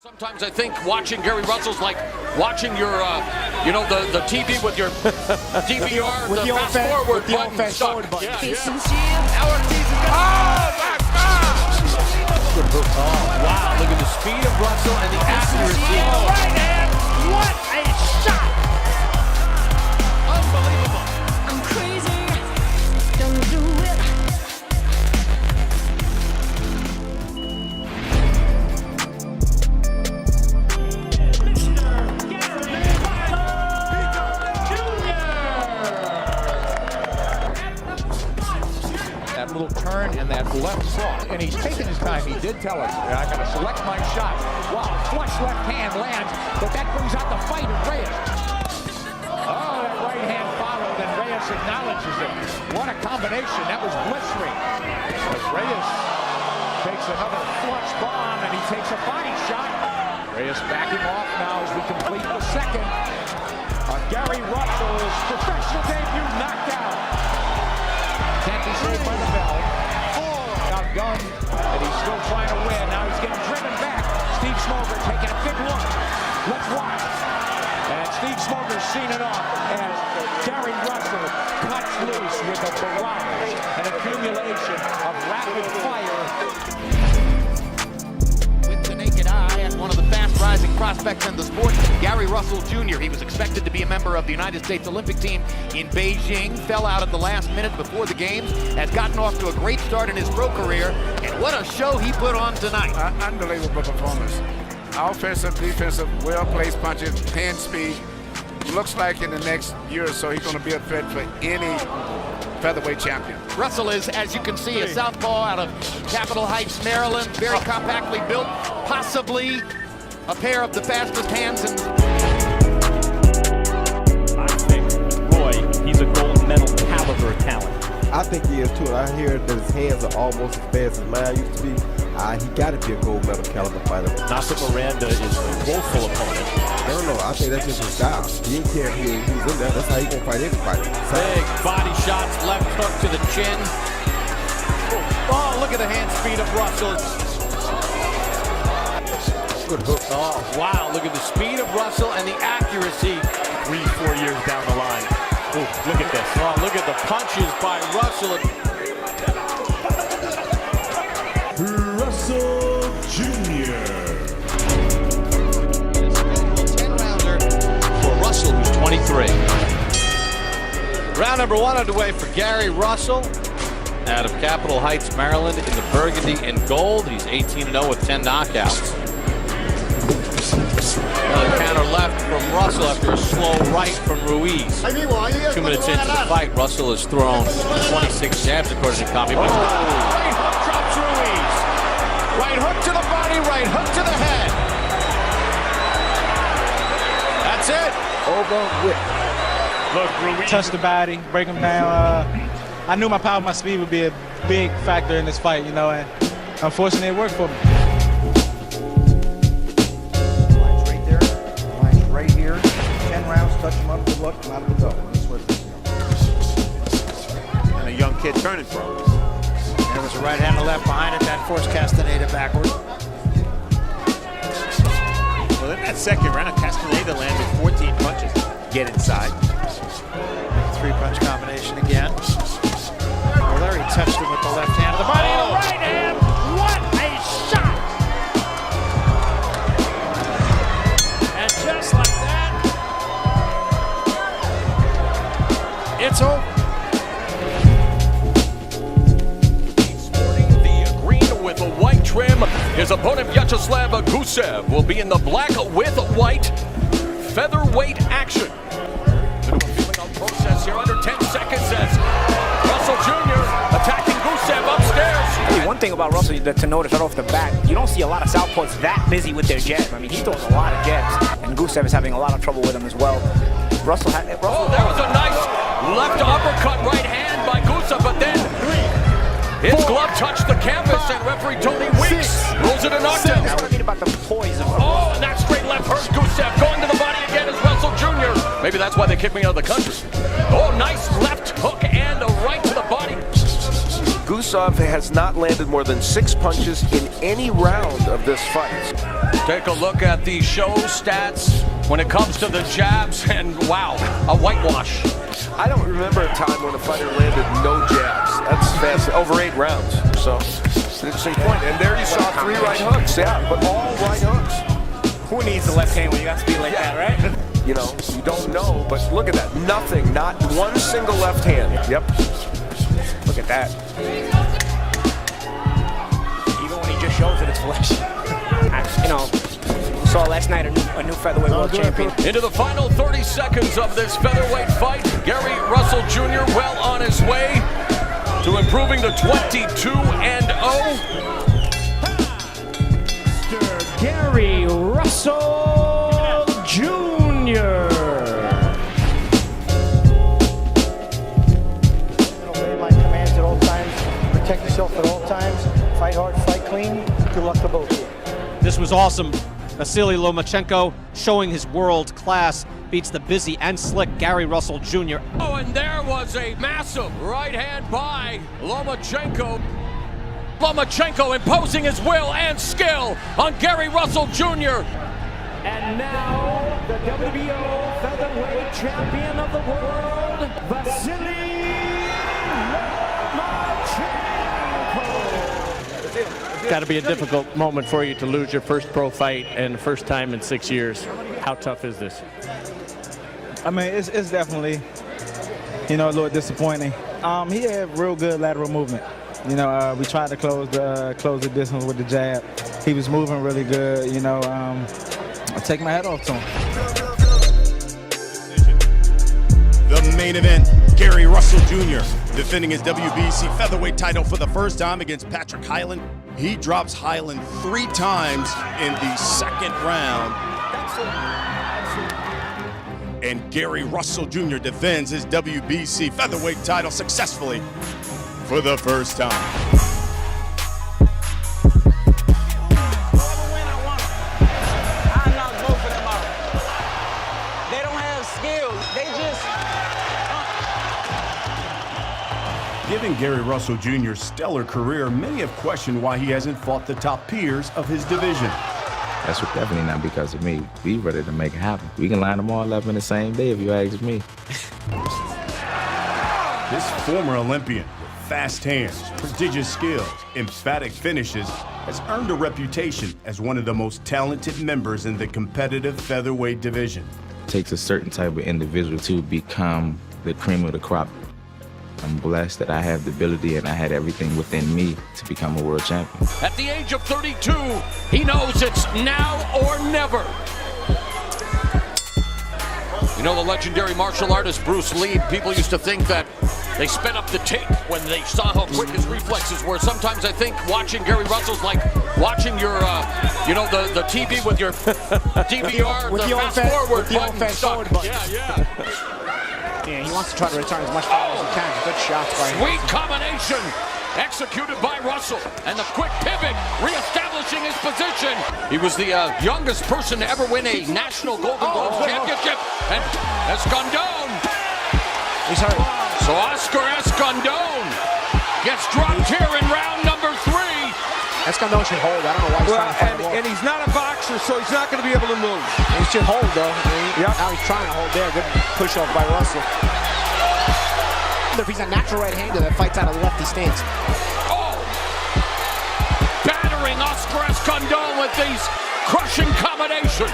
Sometimes I think watching Gary Russell's like watching your, the TV with your DVR, with the fast forward button. Yeah. Oh, wow, look at the speed of Russell and the accuracy. Right hand, what a shot! Unbelievable. I'm crazy, don't do it. That little turn and that left cross. And he's taking his time. He did tell us, I got to select my shot. Wow, flush left hand lands, but that brings out the fight of Reyes. Oh, that right hand followed, and Reyes acknowledges it. What a combination. That was blistering. As Reyes takes another flush bomb, and he takes a body shot. Reyes backing off now as we complete the second. Gary Russell's professional debut knocked out. Can't be saved by the bell. Outgunned, and he's still trying to win. Now he's getting driven back. Steve Smoger taking a big look. Let's watch. And Steve Smoger's seen it off as Gary Russell cuts loose with a barrage, an accumulation of rapid fire. With the naked eye and one of the fast-rising prospects in the sport, Gary Russell Jr. He was expected to be a member of the United States Olympic team in Beijing, fell out at the last minute before the games, has gotten off to a great start in his pro career, and what a show he put on tonight. Unbelievable performance. Offensive, defensive, well-placed punches, hand speed. Looks like in the next year or so he's going to be a threat for any featherweight champion. Russell is, as you can see, a southpaw out of Capitol Heights, Maryland, very compactly built, possibly a pair of the fastest hands in... I think Roy, he's a gold medal caliber talent. I think he is too. I hear that his hands are almost as fast as mine used to be. He got to be a gold medal caliber fighter. Nasa Miranda is a woeful opponent. I don't know. I think that's just his style. He didn't care who was in there. That's how he gonna fight anybody. Big body shots, left hook to the chin. Oh, look at the hand speed of Russell. Good hook. Oh, wow, look at the speed of Russell and the accuracy. 3-4 years down the line. Oh, look at this. Oh, look at the punches by Russell. Russell Jr. 10-rounder for Russell, who's 23. Round number one underway for Gary Russell out of Capitol Heights, Maryland, in the burgundy and gold. He's 18-0 with 10 knockouts. Another counter left from Russell after a slow right from Ruiz. 2 minutes into the fight, Russell has thrown 26 jabs according to Copy. Right hook drops Ruiz. Right hook to the body, right hook to the head. That's it. Over with. Look, Ruiz. Touch the body, break him down. I knew my power, my speed would be a big factor in this fight, and unfortunately it worked for me. Line's right there, line's right here. 10 rounds, touch him up, good luck, come out of the belt. That's what it is. And a young kid turning pro. There was a right hand and left behind it, that forced Castaneda backward. Well, in that second round, Castaneda landed 14 punches. Get inside. 3-punch combination again. Well, there he touched him with the left hand of the body and the right hand. What a shot! And just like that, it's over. Sporting the green with a white trim. His opponent Vyacheslav Gusev will be in the black with white featherweight action. Feeling on process here under 10 seconds as Russell Jr. attacking Gusev upstairs. Hey, one thing about Russell to notice right off the bat, you don't see a lot of southpaws that busy with their jab. I mean, he throws a lot of jabs, and Gusev is having a lot of trouble with him as well. Russell there was a nice left uppercut right hand by Gusev, but then his glove touched the canvas, and referee Tony Weeks rules it a knockdown. That's what I mean about the poise of Oh, and that straight left hurts Gusev. Going to the body again is Russell Jr. Maybe that's why they kicked me out of the country. Oh, nice left hook and a right to the body. Gusev Borisov has not landed more than 6 punches in any round of this fight. Take a look at the show stats when it comes to the jabs, and wow, a whitewash. I don't remember a time when a fighter landed no jabs. That's fast, over 8 rounds. So it's an interesting point. And there you saw 3 right hooks, yeah, but all right hooks. Who needs the left hand when you got speed like that, right? You know, you don't know, but look at that. Nothing, not one single left hand. Yep. Look at that. Even when he just shows it, it's flesh. You know, we saw last night a new featherweight world champion. Into the final 30 seconds of this featherweight fight, Gary Russell Jr. well on his way to improving to 22-0. Mr. Gary Russell Jr. Obey my commands at all times. Protect yourself at all times. Fight hard, fight clean. Good luck to both of you. This was awesome. Vasily Lomachenko showing his world class, beats the busy and slick Gary Russell Jr. Oh, and there was a massive right hand by Lomachenko. Lomachenko imposing his will and skill on Gary Russell Jr. And now, the WBO featherweight champion of the world, Vasily Lomachenko. Got to be a difficult moment for you to lose your first pro fight and the first time in 6 years. How tough is this? I mean, it's definitely, you know, a little disappointing. He had real good lateral movement. You know, we tried to close the distance with the jab. He was moving really good. You know, I take my hat off to him. The main event, Gary Russell Jr. defending his WBC featherweight title for the first time against Patrick Hyland. He drops Hyland 3 times in the second round. And Gary Russell Jr. defends his WBC featherweight title successfully for the first time. Given Gary Russell Jr.'s stellar career, many have questioned why he hasn't fought the top peers of his division. That's definitely not because of me. We ready to make it happen. We can line them all up in the same day if you ask me. This former Olympian with fast hands, prodigious skills, emphatic finishes, has earned a reputation as one of the most talented members in the competitive featherweight division. It takes a certain type of individual to become the cream of the crop. I'm blessed that I have the ability and I had everything within me to become a world champion. At the age of 32, he knows it's now or never. You know, the legendary martial artist Bruce Lee, people used to think that they sped up the tape when they saw how quick his reflexes were. Sometimes I think watching Gary Russell's like watching your, you know, the TV with your DVR, the fast forward button stuck. Yeah. Yeah, he wants to try to return as much power as he can. Good shots by him. Sweet combination executed by Russell, and the quick pivot reestablishing his position. He was the youngest person to ever win a national Golden Glove championship, and Escondón. He's hurt. So Oscar Escondón gets dropped here in round number 3. Escondón should hold. I don't know why he's trying to fight and he's not a boxer, so he's not going to be able to move. He should hold, though. Now he's trying to hold there. Good push off by Russell. If he's a natural right-hander that fights out of the lefty stance. Oh! Battering Oscar Escondón with these crushing combination.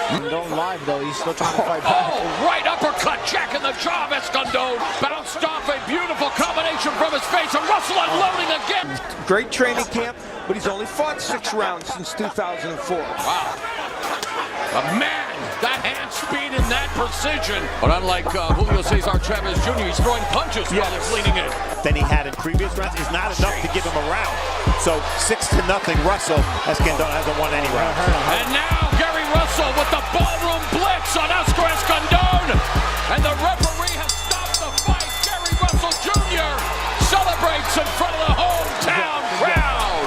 Escondón live, though. He's still trying to fight back. Oh, right uppercut, jack in the jaw of Escondón. Bounced off a beautiful combination from his face, and Russell unloading again. Great training camp, but he's only fought 6 rounds since 2004. Wow. But man, that hand speed and that precision. But unlike Julio Cesar Chavez Jr., he's throwing punches while he's leaning in. Than he had in previous rounds is not enough to give him a round. So 6-0 Russell, Escondón hasn't won any round. And now Gary Russell with the ballroom blitz on Oscar Escondón. And the referee has stopped the fight. Gary Russell Jr. celebrates in front of the hometown crowd.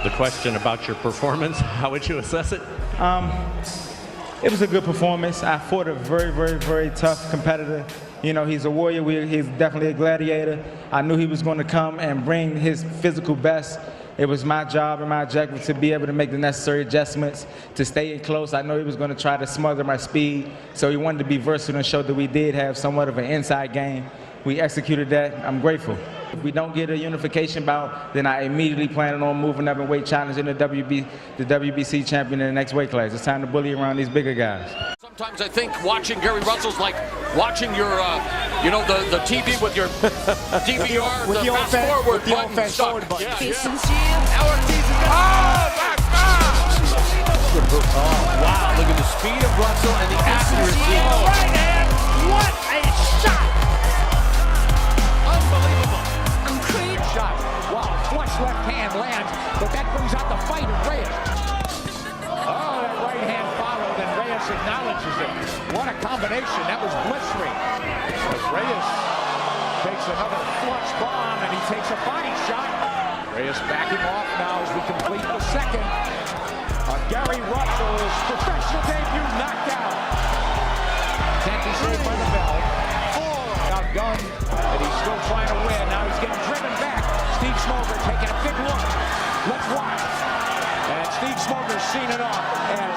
The question about your performance, how would you assess it? It was a good performance. I fought a very, very, very tough competitor. You know, he's a warrior. He's definitely a gladiator. I knew he was going to come and bring his physical best. It was my job and my objective to be able to make the necessary adjustments, to stay in close. I know he was going to try to smother my speed, so he wanted to be versatile and show that we did have somewhat of an inside game. We executed that. I'm grateful. If we don't get a unification bout, then I immediately plan on moving up and weight challenging the WBC champion in the next weight class. It's time to bully around these bigger guys. Sometimes I think watching Gary Russell's like watching your, you know, the TV with your DVR, with the fast forward button. Wow, look at the speed of Russell and the accuracy. Right hand, what a shot! Unbelievable. Shot. Wow, flush left hand lands, but that brings out the fight of Reyes. Oh, that right hand followed, and Reyes acknowledges it. What a combination. That was blistering. As Reyes takes another flush bomb, and he takes a body shot. Reyes backing off now as we complete the second. Gary Russell's professional debut knocked out. Can't be saved by the bell. Outgunned, and he's still trying to win. Now he's getting driven back. Steve Smoger taking a big look. Let's watch. And Steve Smoger's seen it off as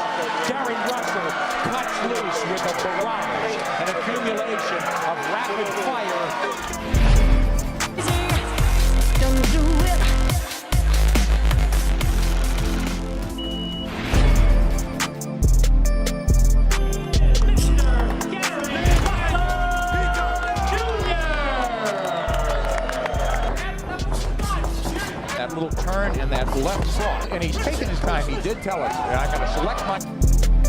Gary Russell cuts loose with a barrage, an accumulation of rapid fire. Don't do it. That little turn and that left cross. And he's taking his time. He did tell us, I got to select my...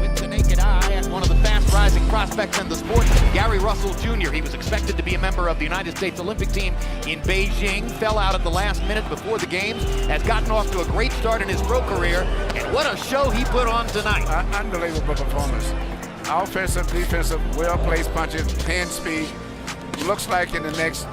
With the naked eye and one of the fast-rising prospects in the sport, Gary Russell Jr. He was expected to be a member of the United States Olympic team in Beijing, fell out at the last minute before the games, has gotten off to a great start in his pro career, and what a show he put on tonight. Unbelievable performance. Offensive, defensive, well-placed punches, hand speed. Looks like in the next